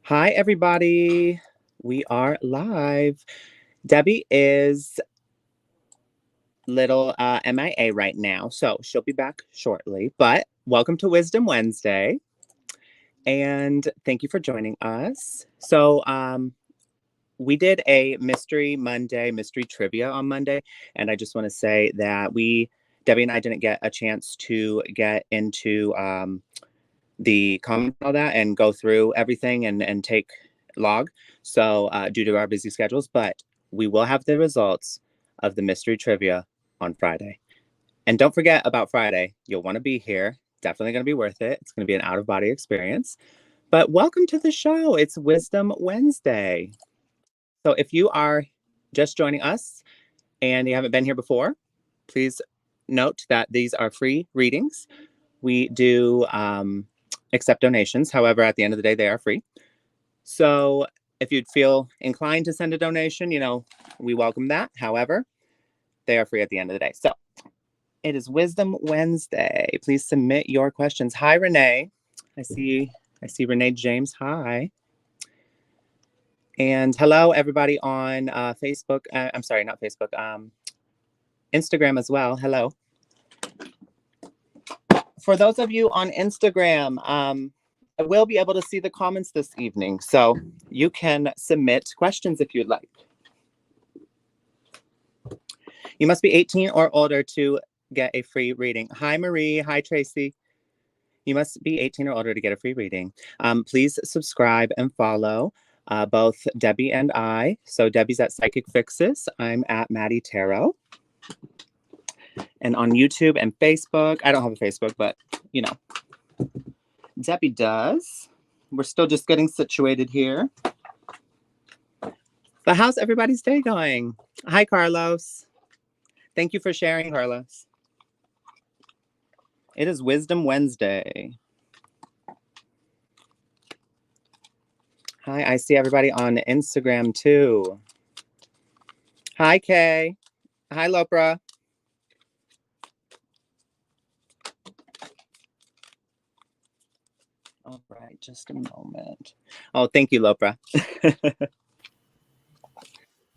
Hi, everybody. We are live. Debbie is little MIA right now, so she'll be back shortly. But welcome to Wisdom Wednesday, and thank you for joining us. So, we did a Mystery Monday, mystery trivia on Monday, and I just want to say that Debbie and I didn't get a chance to get into the comment all that and go through everything and take log. So due to our busy schedules, but we will have the results of the mystery trivia on Friday. And don't forget about Friday. You'll want to be here. Definitely going to be worth it. It's going to be an out-of-body experience. But welcome to the show. It's Wisdom Wednesday. So if you are just joining us and you haven't been here before, please note that these are free readings. We do accept donations. However, at the end of the day, they are free. So if you'd feel inclined to send a donation, we welcome that. However, they are free at the end of the day. So it is Wisdom Wednesday. Please submit your questions. Hi, Renee. I see Renee James. Hi. And hello, everybody on Facebook. I'm sorry, not Facebook. Instagram as well. Hello. For those of you on Instagram, I will be able to see the comments this evening, so you can submit questions if you'd like. You must be 18 or older to get a free reading. Hi, Marie. Hi, Tracy. You must be 18 or older to get a free reading. Please subscribe and follow both Debbie and I. So Debbie's at Psychic Fixes. I'm at Matty Tarot. And on YouTube and Facebook, I don't have a Facebook, but Debbie does. We're still just getting situated here. But how's everybody's day going? Hi, Carlos. Thank you for sharing, Carlos. It is Wisdom Wednesday. Hi, I see everybody on Instagram too. Hi, Kay. Hi, Lopra. All right, just a moment. Oh, thank you, Lopra.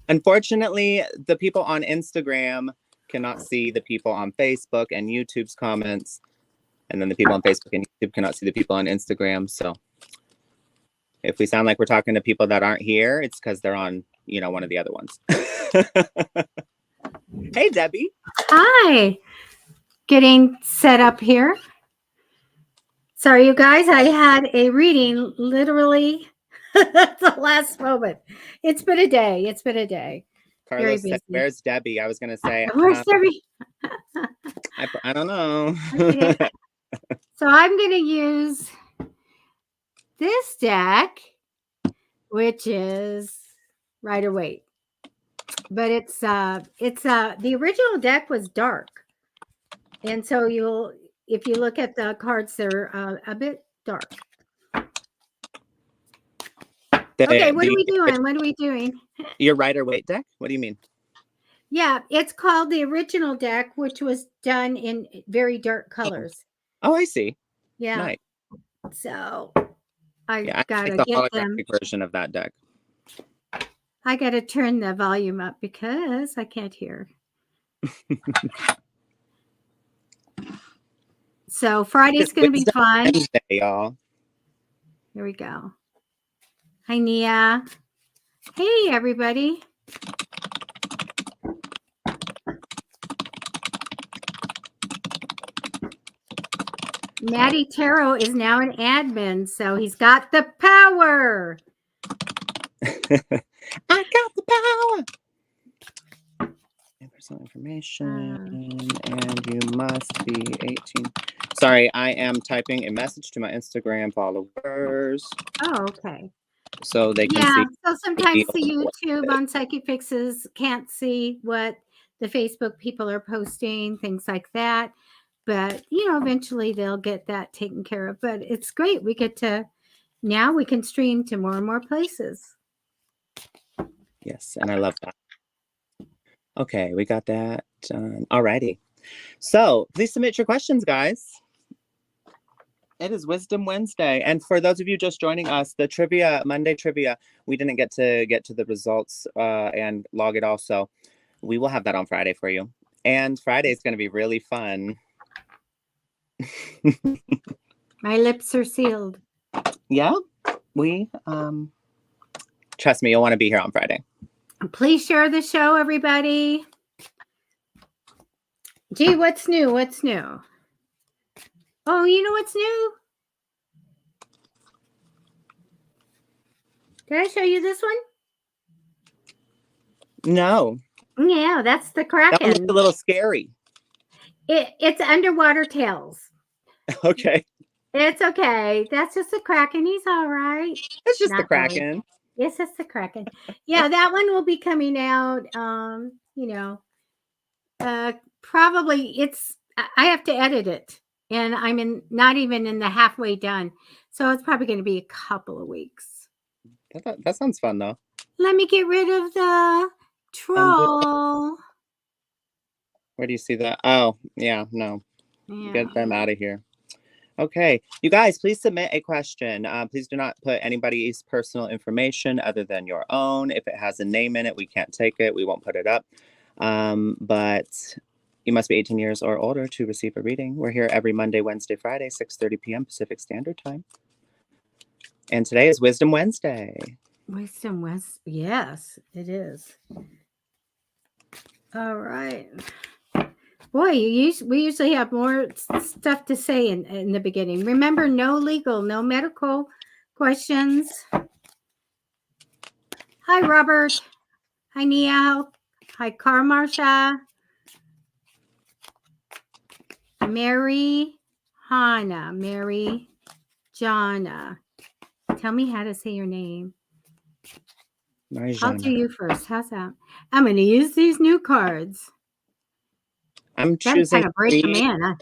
Unfortunately, the people on Instagram cannot see the people on Facebook and YouTube's comments. And then the people on Facebook and YouTube cannot see the people on Instagram. So if we sound like we're talking to people that aren't here, it's because they're on, one of the other ones. Hey, Debbie. Hi. Getting set up here. Sorry, you guys. I had a reading literally at the last moment. It's been a day. Carlos said, where's Debbie? I was going to say, where's Debbie? I don't know. So I'm going to use this deck, which is Rider-Waite. But it's the original deck was dark. And so if you look at the cards, they're a bit dark. Okay, what are we doing? Your Rider-Waite deck? What do you mean? Yeah, it's called the original deck, which was done in very dark colors. Oh, I see. Yeah. Nice. So I gotta the get them. Version of that deck. I gotta turn the volume up because I can't hear. So Friday's gonna be fun. Wednesday, y'all. Here we go. Hi, Nia. Hey, everybody. Matty Tarot is now an admin, so he's got the power. I got the power. Personal information, and you must be 18. Sorry, I am typing a message to my Instagram followers. Oh, okay. So they can see. So sometimes the YouTube on Psychic Fixes can't see what the Facebook people are posting, things like that. But, eventually they'll get that taken care of. But it's great. Now we can stream to more and more places. Yes, and I love that. Okay, we got that done. Alrighty. So please submit your questions, guys. It is Wisdom Wednesday. And for those of you just joining us, the trivia, Monday trivia, we didn't get to the results and log it all. So we will have that on Friday for you. And Friday is going to be really fun. My lips are sealed. Yeah, we, trust me, you'll want to be here on Friday. Please share the show, everybody. Gee, what's new? What's new? Oh, you know what's new? Did I show you this one? No. Yeah, that's the Kraken. That one looks a little scary. It's underwater tails. Okay. It's okay. That's just the Kraken. He's all right. It's just Not the Kraken. really. Yes, it's the Kraken. Yeah, that one will be coming out. Probably I have to edit it, and I'm not even in the halfway done, so it's probably going to be a couple of weeks. That sounds fun though. Let me get rid of the troll. Where do you see that? Oh, yeah, no. Yeah. Get them out of here. Okay, you guys, please submit a question. Please do not put anybody's personal information other than your own. If it has a name in it, we can't take it. We won't put it up. But you must be 18 years or older to receive a reading. We're here every Monday, Wednesday, Friday, 6:30 p.m. Pacific Standard Time. And today is Wisdom Wednesday. Wisdom Wednesday. Yes, it is. All right. Boy, we usually have more stuff to say in the beginning. Remember, no legal, no medical questions. Hi, Robert. Hi, Nia. Hi, Karmarsha. Mary Hannah. Mary Jana. Tell me how to say your name. I'll do you first. How's that? I'm going to use these new cards. I'm choosing kind of break them in, huh?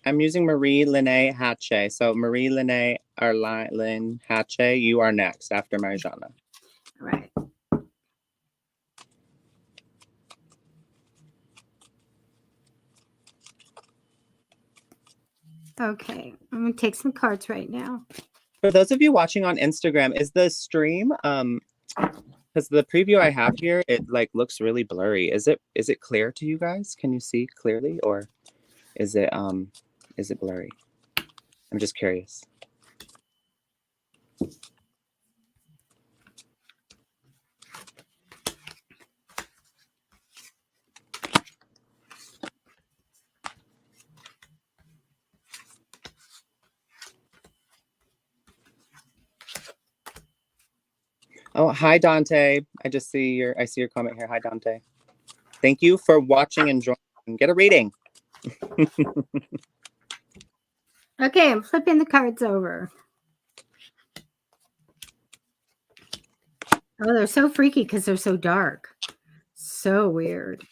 I'm using Marie Lene Hatche. So Marie Lene Arlene Hatche, you are next after Marjana. All right. Okay, I'm going to take some cards right now. For those of you watching on Instagram, is the stream because the preview I have here, it like looks really blurry. Is it clear to you guys? Can you see clearly, or is it blurry? I'm just curious. Oh, hi Dante. I see your comment here. Hi Dante. Thank you for watching and joining. Get a reading. Okay, I'm flipping the cards over. Oh, they're so freaky because they're so dark. So weird.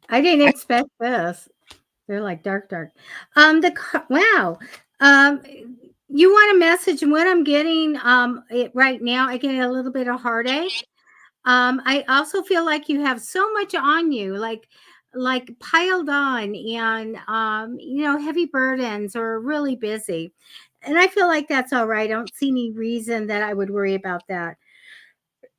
I didn't expect this. They're like dark. Wow. You want a message, and what I'm getting right now, I get a little bit of heartache. I also feel like you have so much on you, like piled on, and heavy burdens, or really busy. And I feel like that's all right. I don't see any reason that I would worry about that.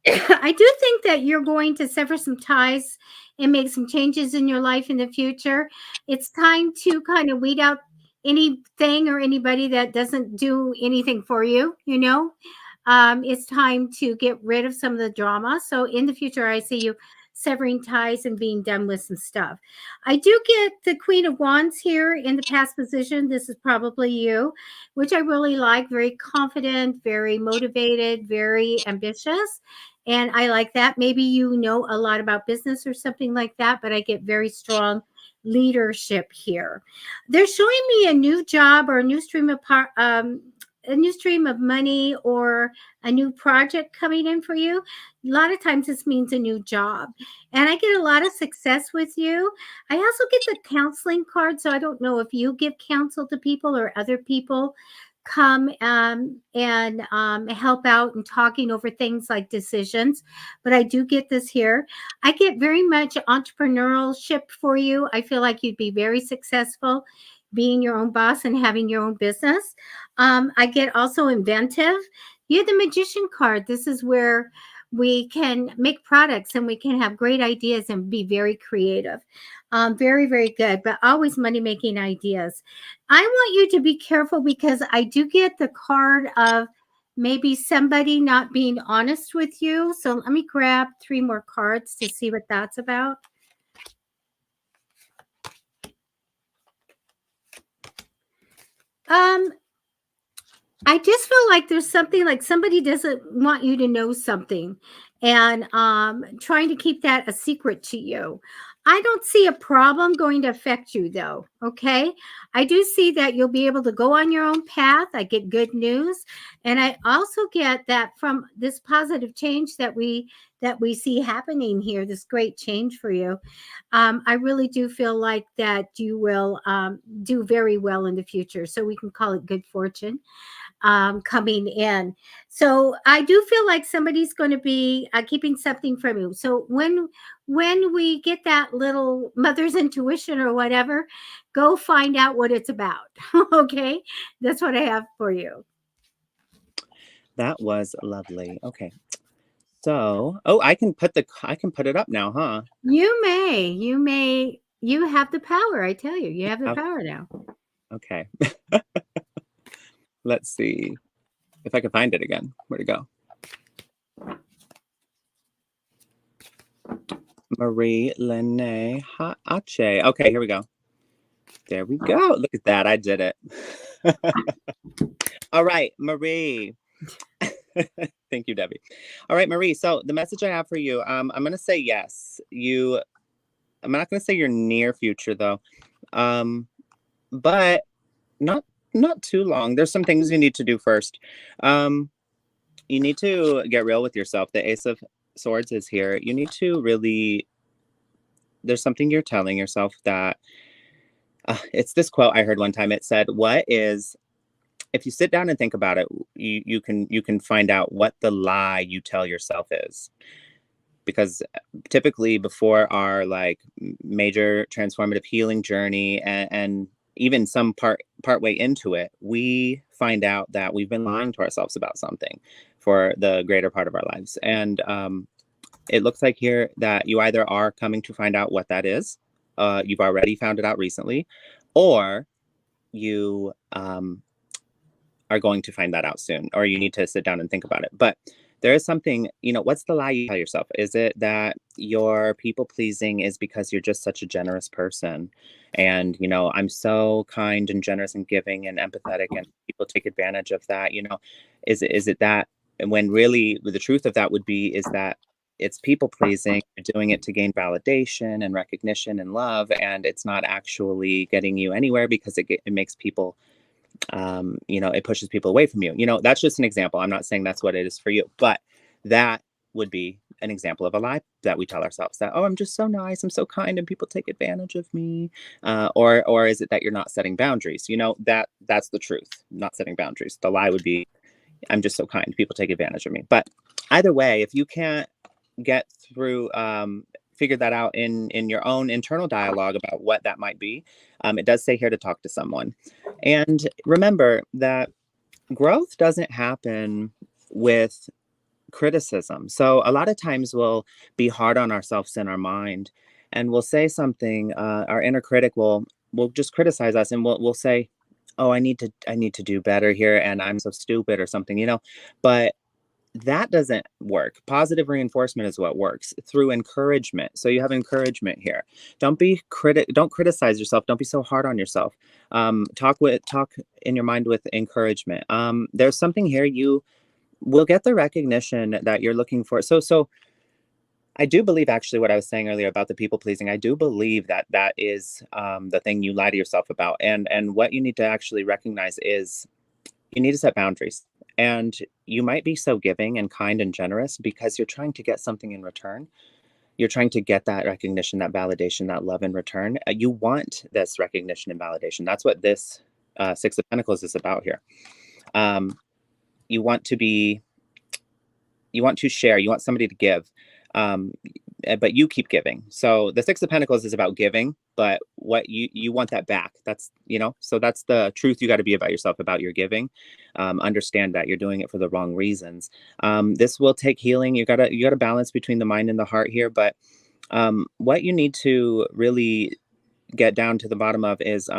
I do think that you're going to sever some ties and make some changes in your life in the future. It's time to kind of weed out anything or anybody that doesn't do anything for you, It's time to get rid of some of the drama. So in the future, I see you severing ties and being done with some stuff. I do get the Queen of Wands here in the past position. This is probably you, which I really like. Very confident, very motivated, very ambitious. And I like that. Maybe you know a lot about business or something like that, but I get very strong leadership here. They're showing me a new job or a new stream of money or a new project coming in for you. A lot of times this means a new job. And I get a lot of success with you. I also get the counseling card. So I don't know if you give counsel to people or other people come and help out and talking over things like decisions. But I do get this here. I get very much entrepreneurship for you. I feel like you'd be very successful. being your own boss and having your own business. I get also inventive. You have the magician card. This is where we can make products and we can have great ideas and be very creative. Very, very good, but always money making ideas. I want you to be careful because I do get the card of maybe somebody not being honest with you. So let me grab 3 more cards to see what that's about. I just feel like there's something like somebody doesn't want you to know something and trying to keep that a secret to you. I don't see a problem going to affect you though. Okay. I do see that you'll be able to go on your own path. I get good news. And I also get that from this positive change that we see happening here, this great change for you. I really do feel like that you will do very well in the future. So we can call it good fortune coming in. So I do feel like somebody's going to be keeping something from you. So when we get that little mother's intuition or whatever, go find out what it's about. Okay, that's what I have for you. That was lovely. Okay. So, oh, I can put it up now, huh? You have the power. I tell you, you have the power now. Okay. Let's see if I can find it again. Where'd it go? Marie Lene Haache. Okay, here we go. There we go. Look at that. I did it. All right, Marie. Thank you, Debbie. All right, Marie. So the message I have for you, I'm going to say yes. I'm not going to say your near future though, but not too long. There's some things you need to do first. You need to get real with yourself. The Ace of Swords is here. You need to really. There's something you're telling yourself that. It's this quote I heard one time. It said, "What is?" If you sit down and think about it, you can find out what the lie you tell yourself is. Because typically before our like major transformative healing journey and even some part way into it, we find out that we've been lying to ourselves about something for the greater part of our lives. And it looks like here that you either are coming to find out what that is, you've already found it out recently, or you are going to find that out soon, or you need to sit down and think about it. But there is something, what's the lie you tell yourself? Is it that your people pleasing is because you're just such a generous person? And, I'm so kind and generous and giving and empathetic, and people take advantage of that, is it that, when really the truth of that would be, is that it's people pleasing, you're doing it to gain validation and recognition and love, and it's not actually getting you anywhere because it makes people it pushes people away from you. That's just an example. I'm not saying that's what it is for you, but that would be an example of a lie that we tell ourselves, that, oh, I'm just so nice, I'm so kind, and people take advantage of me. Or is it that you're not setting boundaries? That's the truth. Not setting boundaries. The lie would be, I'm just so kind, people take advantage of me. But either way, if you can't get through, figure that out in your own internal dialogue about what that might be, it does say here to talk to someone. And remember that growth doesn't happen with criticism. So a lot of times we'll be hard on ourselves in our mind, and we'll say something, our inner critic will just criticize us, and we'll say, oh, I need to do better here, and I'm so stupid or something. But that doesn't work. Positive reinforcement is what works, through encouragement. So you have encouragement here. Don't criticize yourself. Don't be so hard on yourself. Talk in your mind with encouragement. There's something here, you will get the recognition that you're looking for. So I do believe, actually, what I was saying earlier about the people pleasing, I do believe that is the thing you lie to yourself about. And what you need to actually recognize is you need to set boundaries. And you might be so giving and kind and generous because you're trying to get something in return. You're trying to get that recognition, that validation, that love in return. You want this recognition and validation. That's what this Six of Pentacles is about here. You want to share. You want somebody to give. but you keep giving. So the Six of Pentacles is about giving, but what you want that back. That's, so that's the truth you got to be about yourself, about your giving. Understand that you're doing it for the wrong reasons. This will take healing. You gotta balance between the mind and the heart here. But what you need to really get down to the bottom of is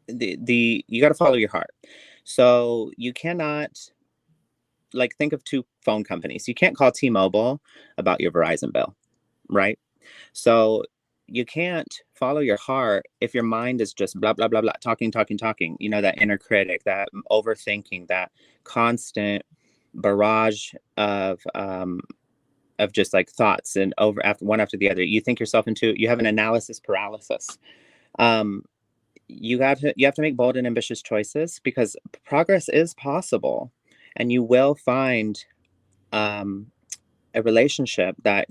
you got to follow your heart. So you cannot, like, think of two phone companies. You can't call T-Mobile about your Verizon bill, right? So you can't follow your heart if your mind is just blah, blah, blah, blah, talking, that inner critic, that overthinking, that constant barrage of just like thoughts and over after one after the other. You think yourself into, you have an analysis paralysis. You have to make bold and ambitious choices, because progress is possible, and you will find a relationship that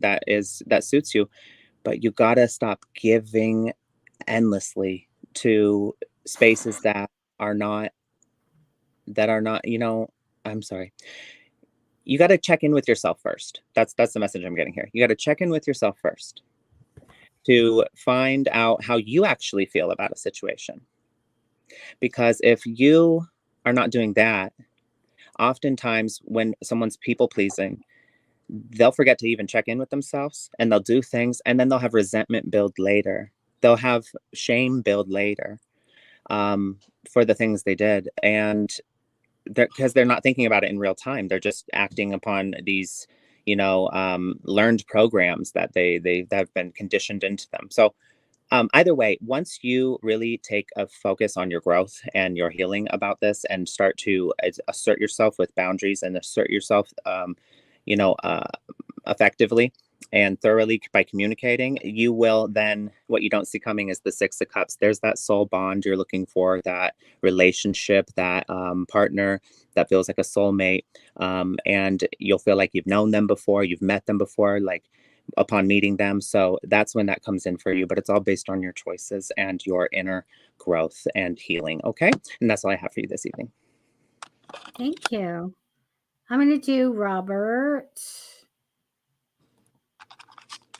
suits you. But you gotta stop giving endlessly to spaces that are not, I'm sorry. You got to check in with yourself first. That's the message I'm getting here. You got to check in with yourself first to find out how you actually feel about a situation. Because if you are not doing that, oftentimes when someone's people pleasing, they'll forget to even check in with themselves, and they'll do things, and then they'll have resentment build later. They'll have shame build later for the things they did. And because they're not thinking about it in real time. They're just acting upon these, learned programs that that have been conditioned into them. So either way, once you really take a focus on your growth and your healing about this, and start to assert yourself with boundaries, and assert yourself, you know, uh, effectively and thoroughly by communicating, you will then, what you don't see coming is the Six of Cups. There's that soul bond you're looking for, that relationship, that partner that feels like a soulmate. And you'll feel like you've known them before, you've met them before, like upon meeting them. So that's when that comes in for you. But it's all based on your choices and your inner growth and healing. Okay. And that's all I have for you this evening. Thank you. I'm going to do Robert.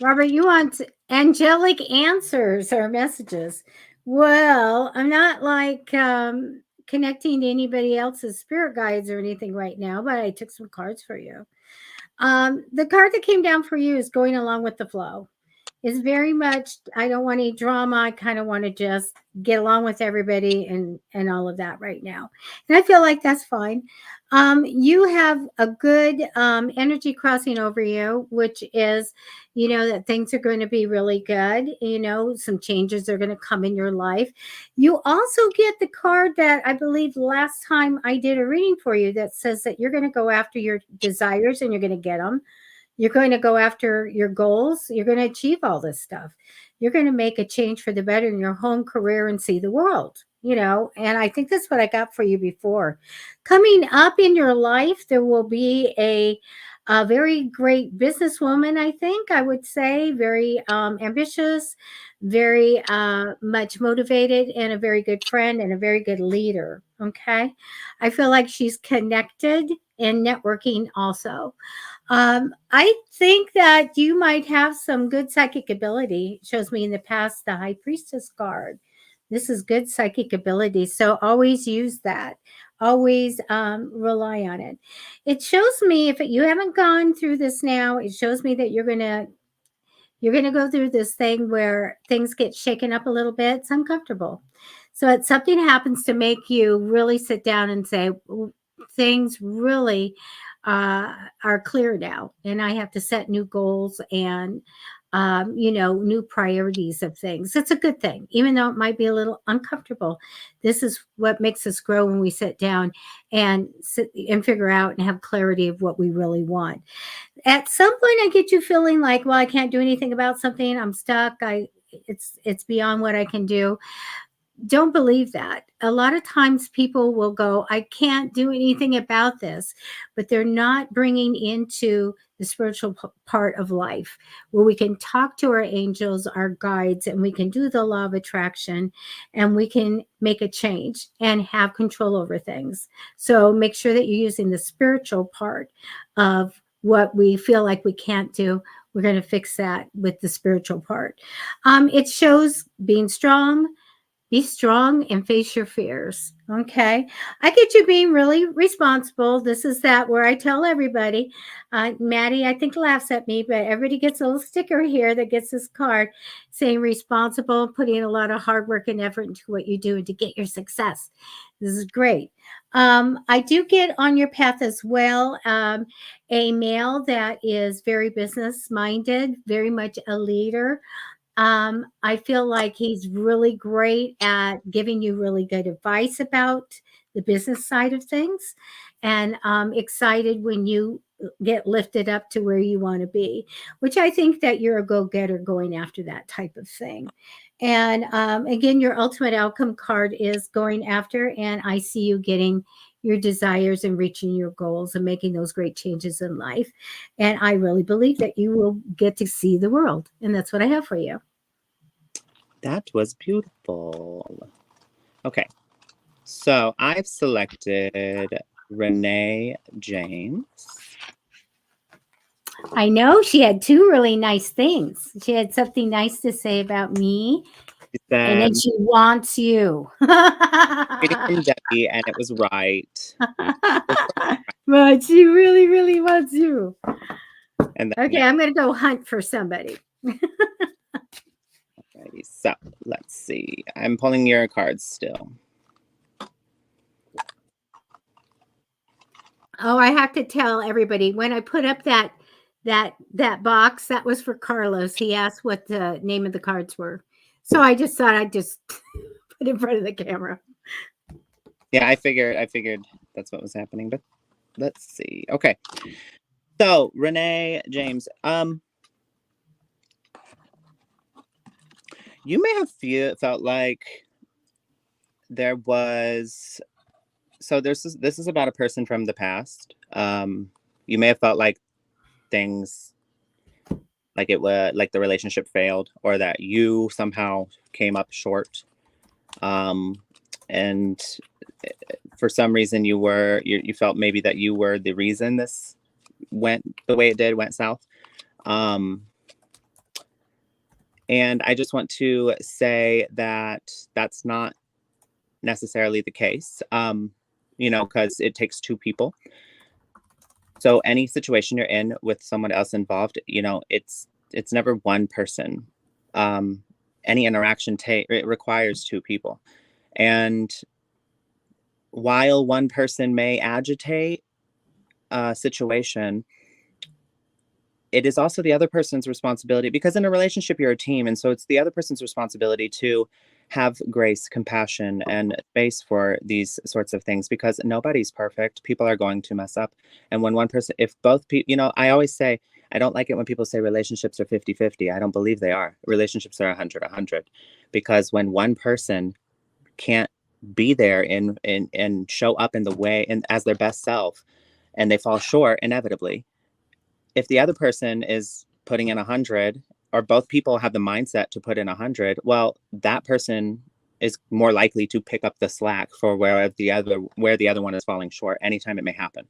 Robert, you want angelic answers or messages. Well, I'm not like connecting to anybody else's spirit guides or anything right now, but I took some cards for you. The card that came down for you is going along with the flow. It's very much, I don't want any drama. I kind of want to just get along with everybody and all of that right now. And I feel like that's fine. You have a good energy crossing over you, which is, that things are going to be really good. Some changes are going to come in your life. You also get the card that I believe last time I did a reading for you that says that you're going to go after your desires and you're going to get them. You're going to go after your goals. You're going to achieve all this stuff. You're going to make a change for the better in your home, career, and see the world, and I think that's what I got for you before. Coming up in your life, there will be a very great businesswoman, I think I would say, very ambitious, very much motivated, and a very good friend and a very good leader. Okay. I feel like she's connected and networking also. I think that you might have some good psychic ability. It shows me in the past the High Priestess card. This is good psychic ability. So always use that. Always rely on it. It shows me, if you haven't gone through this now, it shows me that you're gonna go through this thing where things get shaken up a little bit. It's uncomfortable. So it's something happens to make you really sit down and say, things really are clear now, and I have to set new goals and new priorities of things. It's a good thing, even though it might be a little uncomfortable. This is what makes us grow when we sit down and figure out and have clarity of what we really want. At some point, I get you feeling like, well, I can't do anything about something. I'm stuck. It's beyond what I can do. Don't believe that. A lot of times people will go, I can't do anything about this, but they're not bringing into the spiritual part of life where we can talk to our angels, our guides, and we can do the law of attraction, and we can make a change and have control over things. So make sure that you're using the spiritual part of what we feel like we can't do, we're going to fix that with the spiritual part. It shows being strong. Be strong and face your fears. Okay. I get you being really responsible. This is that where I tell everybody, Maddie, I think laughs at me, but everybody gets a little sticker here that gets this card saying responsible, putting a lot of hard work and effort into what you do to get your success. This is great. I do get on your path as well a male that is very business minded, very much a leader. I feel like he's really great at giving you really good advice about the business side of things, and excited when you get lifted up to where you want to be, which I think that you're a go-getter going after that type of thing. And again, your ultimate outcome card is going after, and I see you getting your desires and reaching your goals and making those great changes in life. And I really believe that you will get to see the world. And that's what I have for you. That was beautiful. Okay. So I've selected Renee James. I know she had two really nice things. She had something nice to say about me, and then she wants you. Reading from Debbie, and it was right. But she really, really wants you. And then, okay, yeah. I'm going to go hunt for somebody. Alrighty, so let's see. I'm pulling your cards still. Oh, I have to tell everybody, when I put up that box, that was for Carlos. He asked what the name of the cards were. So I just thought I'd just put in front of the camera. Yeah, I figured that's what was happening, but let's see. Okay. So, Renee James, you may have felt like there was, so this is about a person from the past. You may have felt like things, like it was like the relationship failed, or that you somehow came up short. And for some reason you felt maybe that you were the reason this went the way it did, went south. And I just want to say that that's not necessarily the case, because it takes two people. So any situation you're in with someone else involved, it's never one person. Any interaction it requires two people. And while one person may agitate a situation, it is also the other person's responsibility, because in a relationship, you're a team. And so it's the other person's responsibility to have grace, compassion, and space for these sorts of things, because nobody's perfect. People are going to mess up. And when one person, if both people, I always say, I don't like it when people say relationships are 50-50. I don't believe they are. Relationships are 100-100, because when one person can't be there and show up in the way and as their best self, and they fall short inevitably, if the other person is putting in 100, or both people have the mindset to put in 100, well, that person is more likely to pick up the slack for where the other one is falling short anytime it may happen.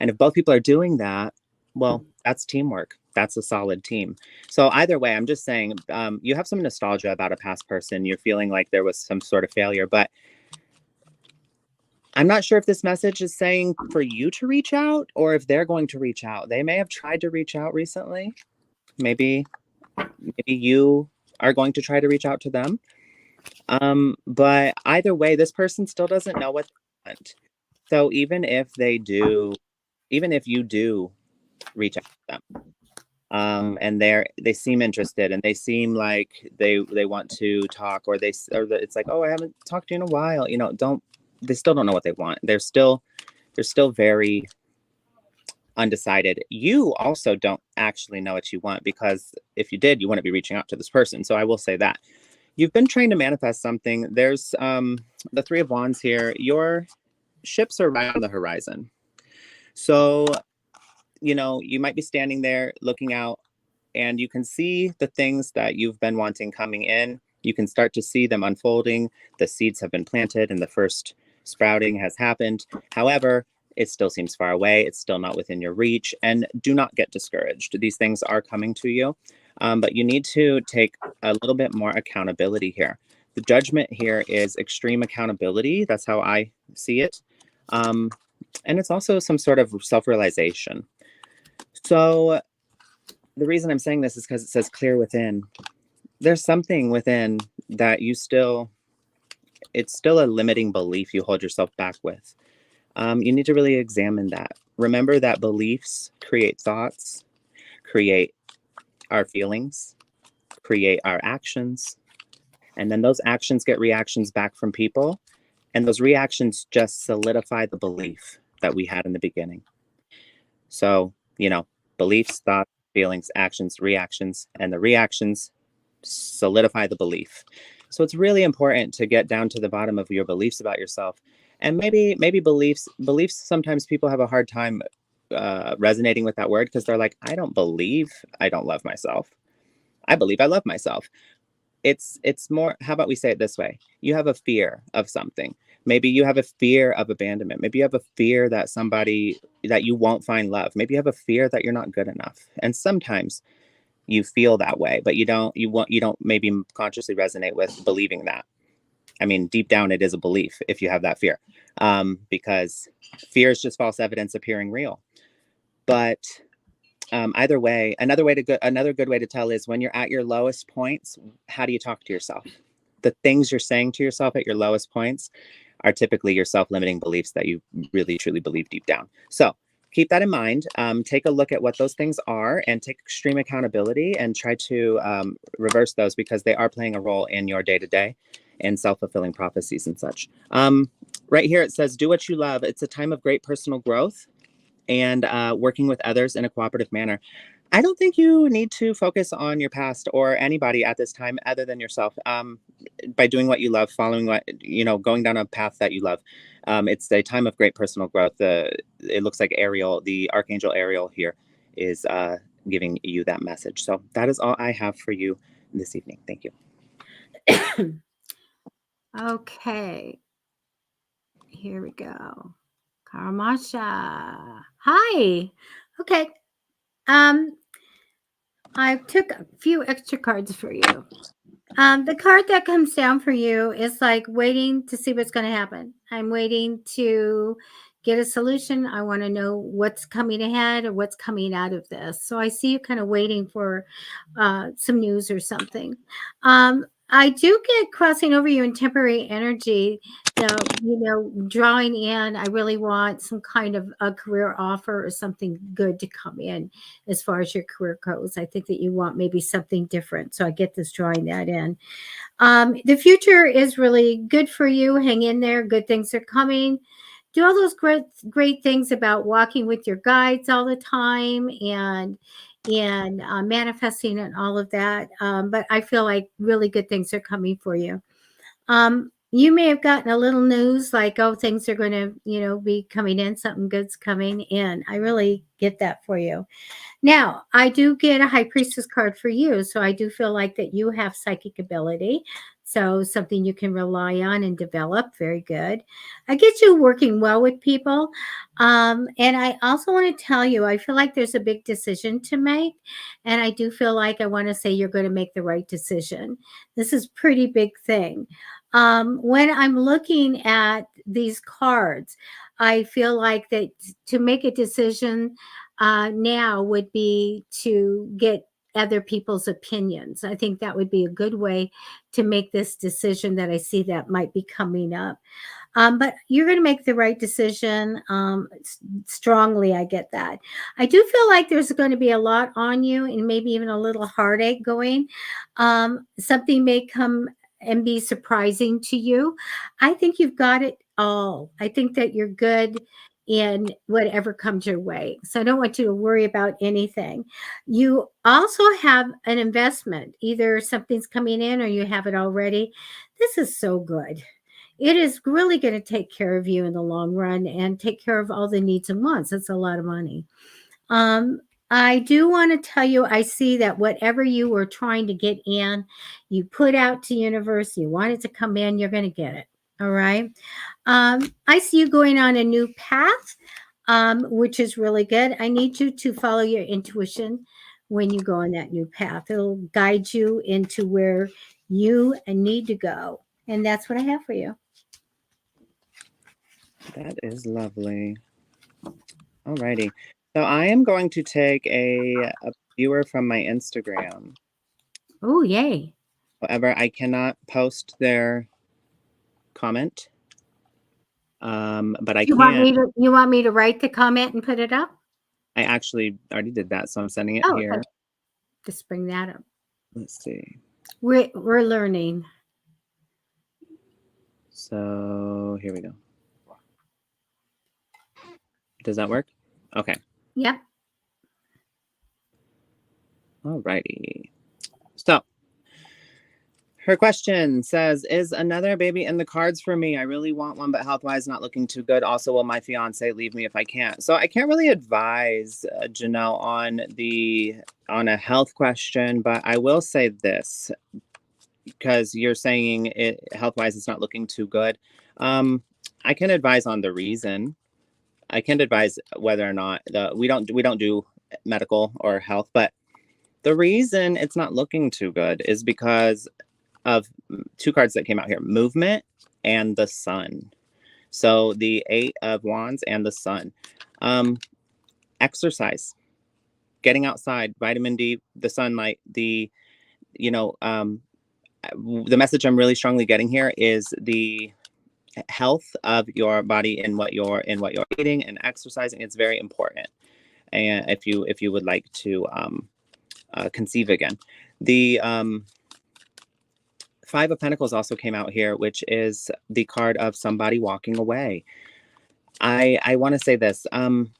And if both people are doing that, well, that's teamwork. That's a solid team. So either way, I'm just saying, you have some nostalgia about a past person. You're feeling like there was some sort of failure, but I'm not sure if this message is saying for you to reach out, or if they're going to reach out. They may have tried to reach out recently. Maybe you are going to try to reach out to them. But either way, this person still doesn't know what they want. So even if you do reach out to them, and they seem interested, and they seem like they want to talk, or it's like, oh, I haven't talked to you in a while. They still don't know what they want. They're still very undecided. You also don't actually know what you want, because if you did, you wouldn't be reaching out to this person. So I will say that you've been trying to manifest something. There's the Three of Wands here. Your ships are right on the horizon. So, you might be standing there looking out, and you can see the things that you've been wanting coming in. You can start to see them unfolding. The seeds have been planted and the first sprouting has happened. However, it still seems far away. It's still not within your reach. And do not get discouraged. These things are coming to you, but you need to take a little bit more accountability here. The judgment here is extreme accountability. That's how I see it. And it's also some sort of self-realization. So the reason I'm saying this is because it says clear within. There's something within that it's still a limiting belief you hold yourself back with. You need to really examine that. Remember that beliefs create thoughts, create our feelings, create our actions, and then those actions get reactions back from people, and those reactions just solidify the belief that we had in the beginning. So, beliefs, thoughts, feelings, actions, reactions, and the reactions solidify the belief. So it's really important to get down to the bottom of your beliefs about yourself. And maybe beliefs sometimes people have a hard time resonating with that word because they're like, I don't believe I don't love myself. I believe I love myself. It's more, how about we say it this way? You have a fear of something. Maybe you have a fear of abandonment. Maybe you have a fear that that you won't find love. Maybe you have a fear that you're not good enough. And sometimes you feel that way, but you don't maybe consciously resonate with believing that. I mean, deep down, it is a belief if you have that fear, because fear is just false evidence appearing real. But either way, another good way to tell is when you're at your lowest points, how do you talk to yourself? The things you're saying to yourself at your lowest points are typically your self-limiting beliefs that you really truly believe deep down. So keep that in mind. Take a look at what those things are and take extreme accountability and try to reverse those because they are playing a role in your day-to-day and self-fulfilling prophecies and such. Right here, it says, do what you love. It's a time of great personal growth and working with others in a cooperative manner. I don't think you need to focus on your past or anybody at this time other than yourself. By doing what you love, following going down a path that you love. It's a time of great personal growth. It looks like Ariel, the Archangel Ariel here, is giving you that message. So that is all I have for you this evening. Thank you. Okay. Here we go. Karamasha. Hi. Okay. I took a few extra cards for you. The card that comes down for you is like waiting to see what's going to happen. I'm waiting to get a solution. I want to know what's coming ahead or what's coming out of this. So I see you kind of waiting for some news or something. I do get crossing over you in temporary energy. Drawing in, I really want some kind of a career offer or something good to come in as far as your career goes. I think that you want maybe something different. So I get this drawing that in. The future is really good for you. Hang in there. Good things are coming. Do all those great things about walking with your guides all the time and manifesting and all of that. But I feel like really good things are coming for you. You may have gotten a little news like, oh, things are going to, be coming in. Something good's coming in. I really get that for you. Now, I do get a High Priestess card for you. So I do feel like that you have psychic ability. So something you can rely on and develop. Very good. I get you working well with people. And I also want to tell you, I feel like there's a big decision to make. And I do feel like I want to say you're going to make the right decision. This is a pretty big thing. When I'm looking at these cards, I feel like that to make a decision now would be to get other people's opinions. I think that would be a good way to make this decision that I see that might be coming up. But you're going to make the right decision strongly. I get that. I do feel like there's going to be a lot on you and maybe even a little heartache going. Something may come and be surprising to you. I think you've got it all. I think that you're good in whatever comes your way. So I don't want you to worry about anything. You also have an investment. Either something's coming in or you have it already. This is so good. It is really going to take care of you in the long run and take care of all the needs and wants. That's a lot of money. I do want to tell you, I see that whatever you were trying to get in, you put out to universe, you want it to come in, you're going to get it. All right. I see you going on a new path. which is really good. I need you to follow your intuition when you go on that new path. It'll guide you into where you need to go. And that's what I have for you. That is lovely. Alrighty. So I am going to take a viewer from my Instagram. Oh, yay. However, I cannot post their comment. But I You want me to write the comment and put it up? I actually already did that, so I'm sending it Oh, here. okay. Just bring that up. Let's see. We're learning. So here we go. Does that work? Okay. Yep. Alrighty. So her question says, is another baby in the cards for me? I really want one, but health-wise not looking too good. Also, will my fiance leave me if I can't? So I can't really advise Janelle on a health question, but I will say this, because you're saying it health-wise it's not looking too good. I can advise on the reason. I can advise whether or not we don't do medical or health, but the reason it's not looking too good is because of two cards that came out here, movement and the sun. So the 8 of Wands and the sun. Exercise, getting outside, vitamin D, the sunlight, the message I'm really strongly getting here is the health of your body and what you're eating and exercising. It's very important. And if you would like to conceive again, the 5 of Pentacles also came out here, which is the card of somebody walking away. I want to say this. I'm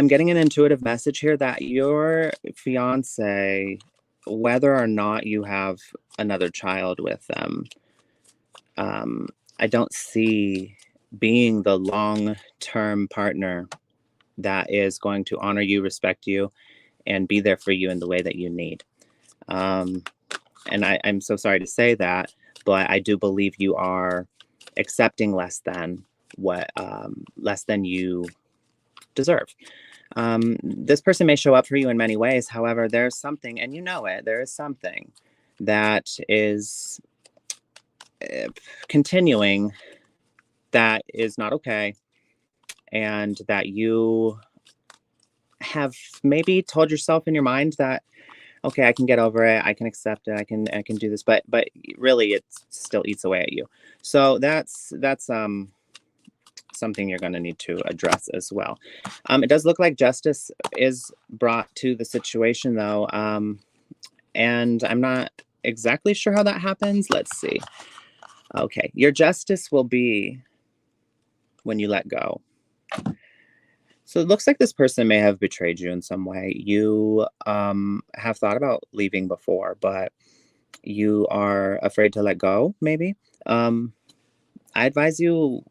getting an intuitive message here that your fiance, whether or not you have another child with them, I don't see being the long-term partner that is going to honor you, respect you, and be there for you in the way that you need. And I'm so sorry to say that, but I do believe you are accepting less than you deserve. This person may show up for you in many ways. However, there's something, and you know it, there is something that is continuing that is not okay, and that you have maybe told yourself in your mind that, okay, I can get over it, I can accept it, I can do this, but really it still eats away at you. So that's something you're going to need to address as well. It does look like justice is brought to the situation though, and I'm not exactly sure how that happens. Let's see. Okay, your justice will be when you let go. So it looks like this person may have betrayed you in some way. You have thought about leaving before, but you are afraid to let go, maybe. I advise you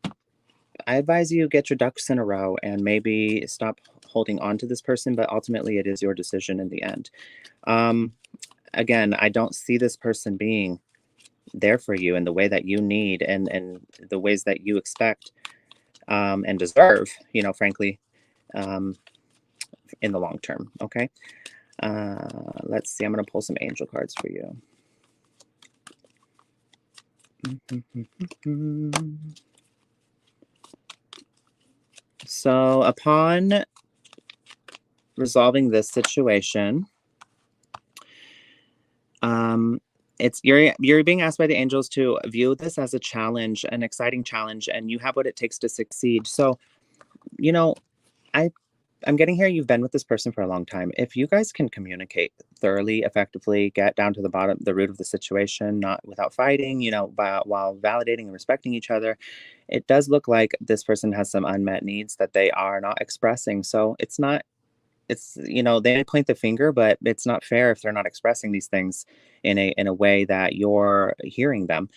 get your ducks in a row and maybe stop holding on to this person, but ultimately it is your decision in the end. Again, I don't see this person being there for you in the way that you need and the ways that you expect and deserve, frankly, in the long term. Okay. Let's see. I'm going to pull some angel cards for you. So upon resolving this situation, you're being asked by the angels to view this as a challenge, an exciting challenge, and you have what it takes to succeed. So, I'm getting here, you've been with this person for a long time. If you guys can communicate thoroughly, effectively, get down to the root of the situation, not without fighting, while validating and respecting each other, it does look like this person has some unmet needs that they are not expressing. So they point the finger, but it's not fair if they're not expressing these things in a way that you're hearing them.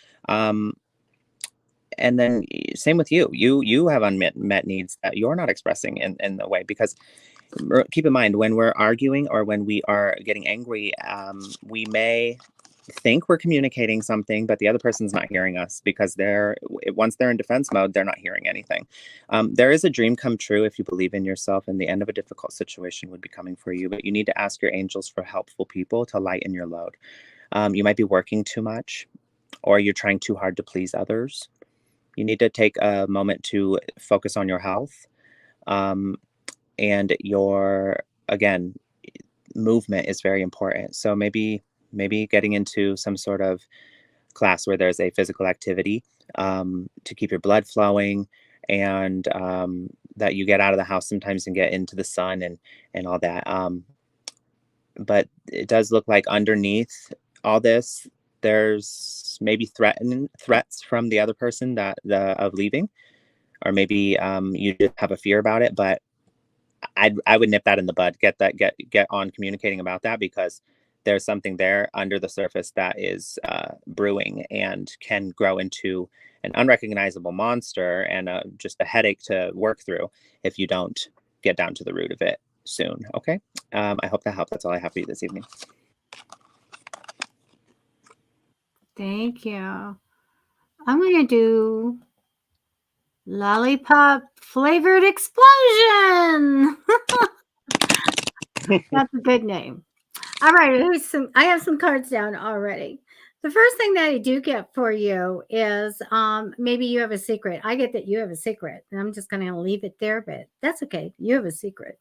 And then same with you have unmet needs that you're not expressing in the way, because keep in mind, when we're arguing or when we are getting angry, we may think we're communicating something, but the other person's not hearing us because once they're in defense mode, they're not hearing anything. There is a dream come true if you believe in yourself, and the end of a difficult situation would be coming for you, but you need to ask your angels for helpful people to lighten your load. You might be working too much, or you're trying too hard to please others. You need to take a moment to focus on your health, and again, movement is very important. So maybe getting into some sort of class where there's a physical activity, to keep your blood flowing, and that you get out of the house sometimes and get into the sun and all that. But it does look like underneath all this, there's maybe threats from the other person of leaving, or maybe you just have a fear about it. But I would nip that in the bud. Get on communicating about that, because there's something there under the surface that is brewing and can grow into an unrecognizable monster and just a headache to work through if you don't get down to the root of it soon. Okay. I hope that helped. That's all I have for you this evening. Thank you. I'm going to do lollipop flavored explosion. That's a good name. All right, I have some cards down already. The first thing that I do get for you is maybe you have a secret. I get that you have a secret, and I'm just going to leave it there, but that's okay. You have a secret.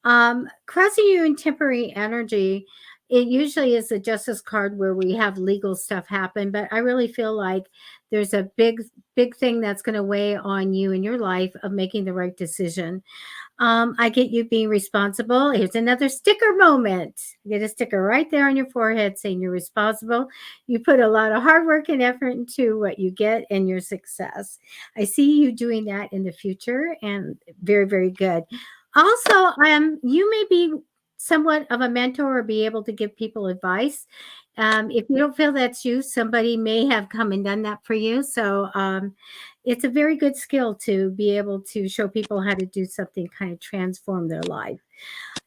Crossing you in temporary energy, it usually is a justice card where we have legal stuff happen, but I really feel like there's a big thing that's going to weigh on you in your life of making the right decision. I get you being responsible. Here's another sticker moment. You get a sticker right there on your forehead saying you're responsible. You put a lot of hard work and effort into what you get and your success. I see you doing that in the future, and very, very good. Also, you may be somewhat of a mentor or be able to give people advice. If you don't feel that's you, somebody may have come and done that for you. So it's a very good skill to be able to show people how to do something, kind of transform their life.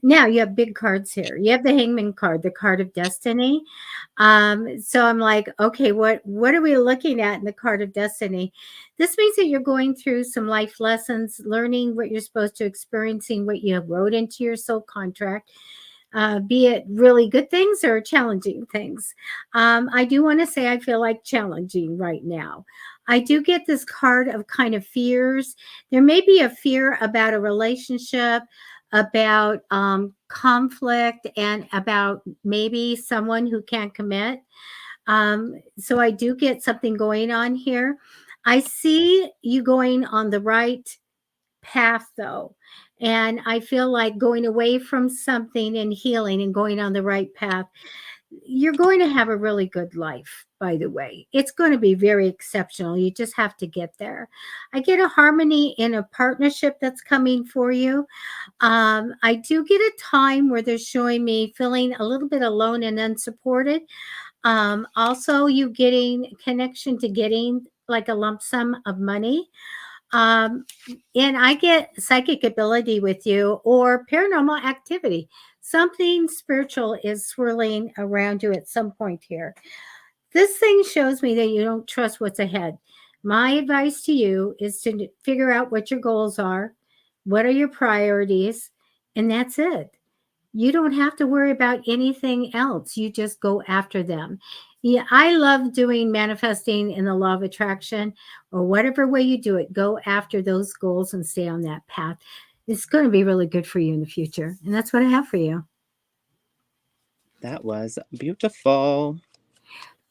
Now you have big cards here. You have the Hangman card, the card of destiny. So I'm like, okay, what are we looking at in the card of destiny? This means that you're going through some life lessons, learning what you're supposed to, experiencing what you wrote into your soul contract. Be it really good things or challenging things. I do want to say I feel like challenging right now. I do get this card of kind of fears. There may be a fear about a relationship, about conflict, and about maybe someone who can't commit. So I do get something going on here. I see you going on the right path, though. And I feel like going away from something and healing and going on the right path. You're going to have a really good life, by the way. It's going to be very exceptional. You just have to get there. I get a harmony in a partnership that's coming for you. I do get a time where they're showing me feeling a little bit alone and unsupported. Also, you getting connection to getting like a lump sum of money. Um, and I get psychic ability with you or paranormal activity. Something spiritual is swirling around you at some point here. This thing shows me that you don't trust what's ahead. My advice to you is to figure out what your goals are, what are your priorities, and that's it. You don't have to worry about anything else. You just go after them. Yeah, I love doing manifesting in the law of attraction, or whatever way you do it. Go after those goals and stay on that path. It's going to be really good for you in the future. And that's what I have for you. That was beautiful.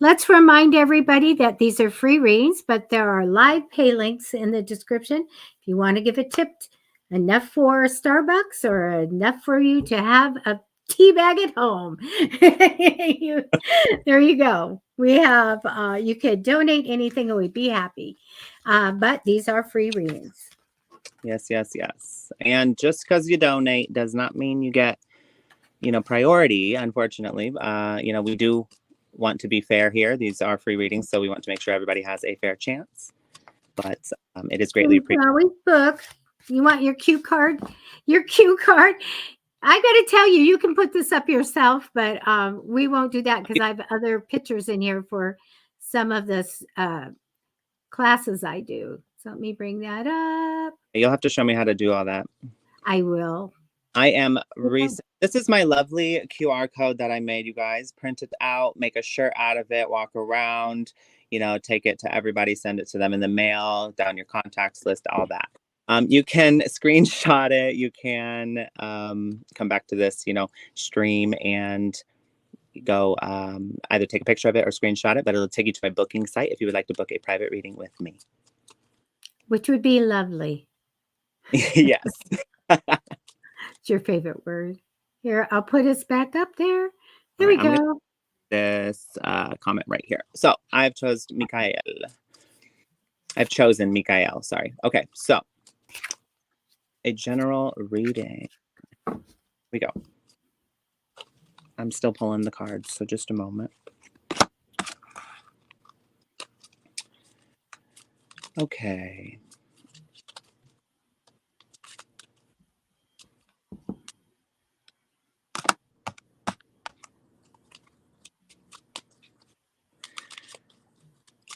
Let's remind everybody that these are free readings, but there are live pay links in the description. If you want to give a tip, enough for Starbucks or enough for you to have a tea bag at home. There you go. We have, you could donate anything and we'd be happy. But these are free readings. Yes. And just because you donate does not mean you get, priority, unfortunately. We do want to be fair here. These are free readings, so we want to make sure everybody has a fair chance. But it is greatly appreciated. Book. You want your cue card? Your cue card. I got to tell you, you can put this up yourself, but we won't do that because I have other pictures in here for some of this classes I do. So let me bring that up. You'll have to show me how to do all that. I will. I am this is my lovely QR code that I made, you guys. Print it out, make a shirt out of it, walk around, you know, take it to everybody, send it to them in the mail, down your contacts list, all that. You can screenshot it. You can come back to this, you know, stream and go either take a picture of it or screenshot it, but it'll take you to my booking site if you would like to book a private reading with me. Which would be lovely. Yes. It's your favorite word. Here, I'll put us back up there. There we go. This comment right here. So I've chosen Mikael. Sorry. Okay, so a general reading. Here we go. I'm still pulling the cards, so just a moment. Okay.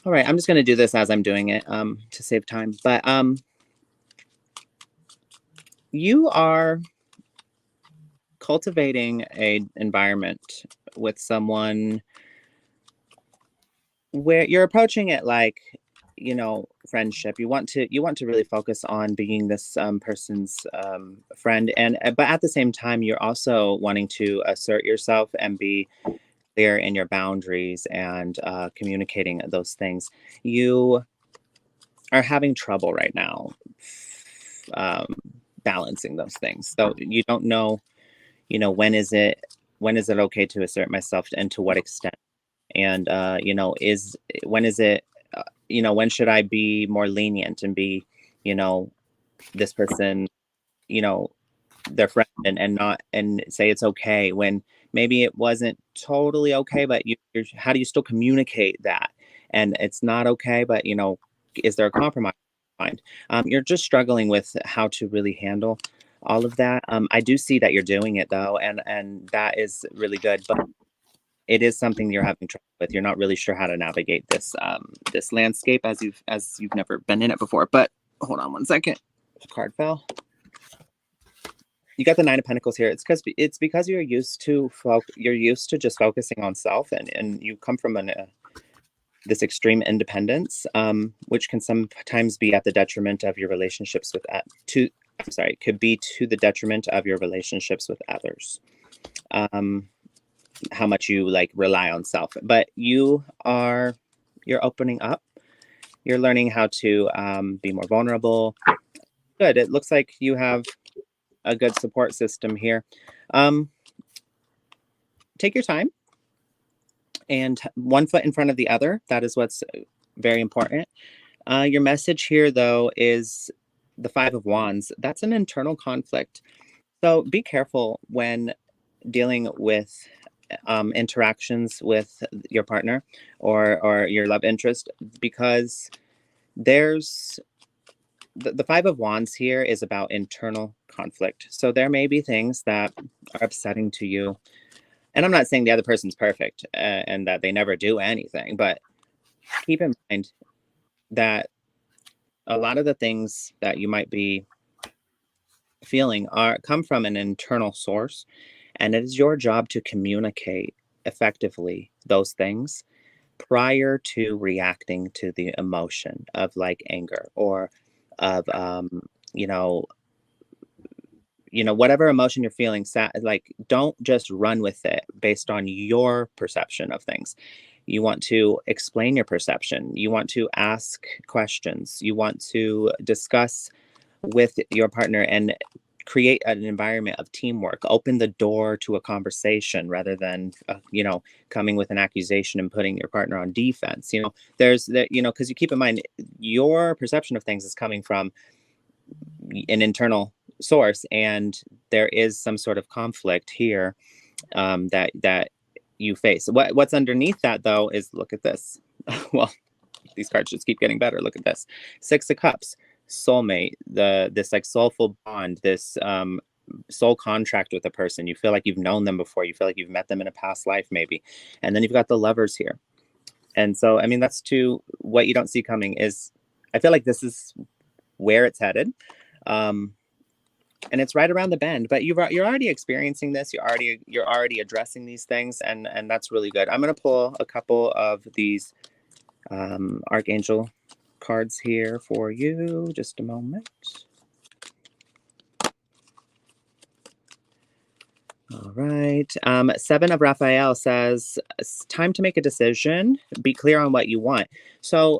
All right, I'm just going to do this as I'm doing it to save time. But you are cultivating an environment with someone where you're approaching it like, you know, friendship. You want to really focus on being this person's friend, and but at the same time, you're also wanting to assert yourself and be clear in your boundaries and communicating those things. You are having trouble right now balancing those things. So you don't know, you know, when is it okay to assert myself and to what extent? And you know, when is it, you know, when should I be more lenient and be, you know, this person, you know, their friend and not, and say it's okay when maybe it wasn't totally okay, but how do you still communicate that? And it's not okay, but you know, is there a compromise? You're just struggling with how to really handle all of that. I do see that you're doing it though, and that is really good, but it is something you're having trouble with. You're not really sure how to navigate this this landscape as you've never been in it before. But hold on one second. The card fell. You got the Nine of Pentacles here. It's because you're used to just focusing on self, and you come from this extreme independence, which can sometimes be at the detriment of your relationships with could be to the detriment of your relationships with others. How much you like rely on self, but you're opening up. You're learning how to be more vulnerable. Good. It looks like you have a good support system here. Take your time and one foot in front of the other. That is what's very important. Your message here, though, is the Five of Wands. That's an internal conflict. So be careful when dealing with interactions with your partner or your love interest, because there's the Five of Wands here is about internal conflict. So there may be things that are upsetting to you. And I'm not saying the other person's perfect and that they never do anything, but keep in mind that a lot of the things that you might be feeling come from an internal source, and it is your job to communicate effectively those things prior to reacting to the emotion of like anger or of whatever emotion you're feeling. Like, don't just run with it based on your perception of things. You want to explain your perception. You want to ask questions. You want to discuss with your partner and create an environment of teamwork. Open the door to a conversation rather than coming with an accusation and putting your partner on defense. There's that, because you keep in mind your perception of things is coming from an internal source, and there is some sort of conflict here that you face. What's underneath that, though, is, look at this. Well, these cards just keep getting better. Look at this. Six of Cups, soulmate, this like soulful bond, this soul contract with a person. You feel like you've known them before. You feel like you've met them in a past life, maybe. And then you've got the Lovers here. And so, I mean, that's to what you don't see coming is, I feel like this is where it's headed. And it's right around the bend, but you're already experiencing this. You're already addressing these things. And that's really good. I'm going to pull a couple of these Archangel cards here for you. Just a moment. All right. Seven of Raphael says, it's time to make a decision. Be clear on what you want. So